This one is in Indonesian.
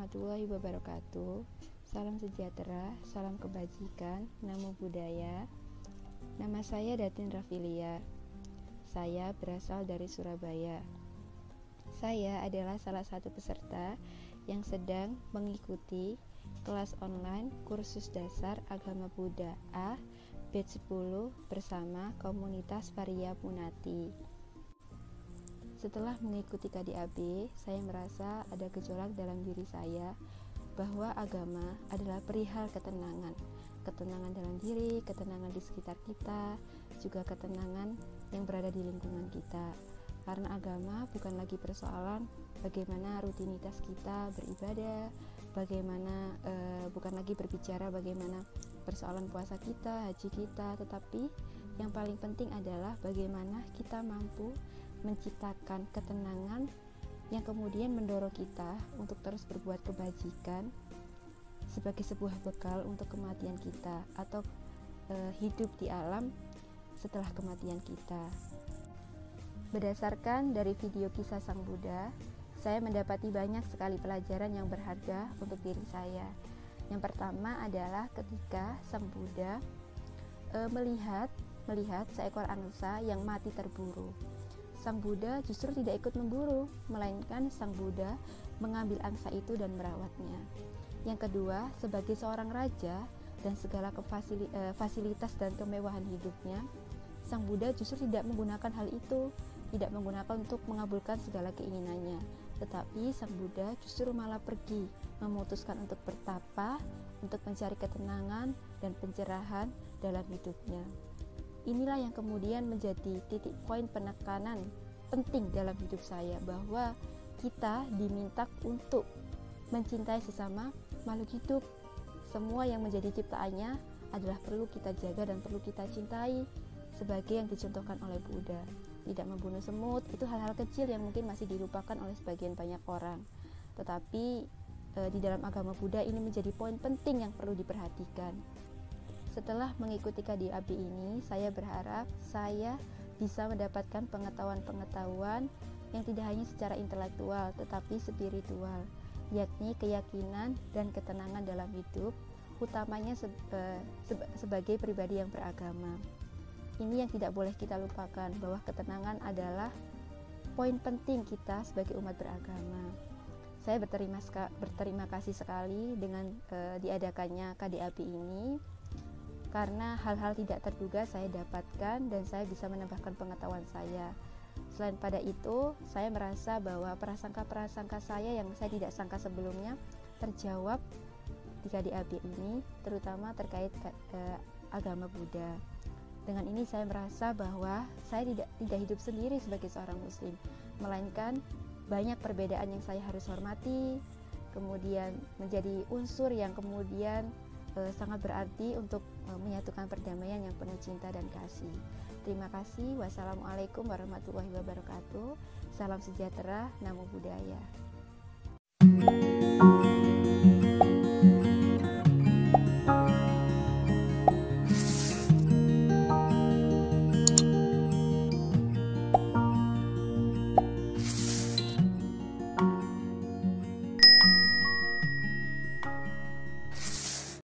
warahmatullahi wabarakatuh. Salam sejahtera, salam kebajikan, namo buddhaya. Nama saya Datin Rafilia. Saya berasal dari Surabaya. Saya adalah salah satu peserta yang sedang mengikuti kelas online kursus dasar agama Buddha A batch 10 bersama komunitas Varia Munati. Setelah mengikuti KDAB, saya merasa ada gejolak dalam diri saya bahwa agama adalah perihal ketenangan. Ketenangan dalam diri, ketenangan di sekitar kita, juga ketenangan yang berada di lingkungan kita. Karena agama bukan lagi persoalan bagaimana rutinitas kita beribadah, bukan lagi berbicara bagaimana persoalan puasa kita, haji kita, tetapi yang paling penting adalah bagaimana kita mampu menciptakan ketenangan yang kemudian mendorong kita untuk terus berbuat kebajikan sebagai sebuah bekal untuk kematian kita atau hidup di alam setelah kematian kita. Berdasarkan dari video kisah Sang Buddha, saya mendapati banyak sekali pelajaran yang berharga untuk diri saya. Yang pertama adalah ketika Sang Buddha melihat seekor angsa yang mati terburu. Sang Buddha justru tidak ikut memburu, melainkan Sang Buddha mengambil angsa itu dan merawatnya. Yang kedua, sebagai seorang raja dan segala fasilitas dan kemewahan hidupnya, Sang Buddha justru tidak menggunakan hal itu, tidak menggunakan untuk mengabulkan segala keinginannya, tetapi Sang Buddha justru malah pergi, memutuskan untuk bertapa, untuk mencari ketenangan dan pencerahan dalam hidupnya. Inilah yang kemudian menjadi titik poin penekanan penting dalam hidup saya, bahwa kita diminta untuk mencintai sesama makhluk hidup. Semua yang menjadi ciptaannya adalah perlu kita jaga dan perlu kita cintai, sebagai yang dicontohkan oleh Buddha. Tidak membunuh semut, itu hal-hal kecil yang mungkin masih dilupakan oleh sebagian banyak orang. Tetapi di dalam agama Buddha ini menjadi poin penting yang perlu diperhatikan. Setelah mengikuti KDAB ini, saya berharap saya bisa mendapatkan pengetahuan-pengetahuan yang tidak hanya secara intelektual, tetapi spiritual, yakni keyakinan dan ketenangan dalam hidup, utamanya sebagai pribadi yang beragama. Ini yang tidak boleh kita lupakan, bahwa ketenangan adalah poin penting kita sebagai umat beragama. Saya berterima kasih sekali dengan diadakannya KDAB ini, karena hal-hal tidak terduga saya dapatkan dan saya bisa menambahkan pengetahuan saya. Selain pada itu, saya merasa bahwa prasangka-prasangka saya yang saya tidak sangka sebelumnya terjawab di KDAB ini, terutama terkait agama Buddha. Dengan ini saya merasa bahwa saya tidak hidup sendiri sebagai seorang muslim, melainkan banyak perbedaan yang saya harus hormati, kemudian menjadi unsur yang kemudian sangat berarti untuk menyatukan perdamaian yang penuh cinta dan kasih. Terima kasih. Wassalamualaikum warahmatullahi wabarakatuh. Salam sejahtera, namo buddhaya.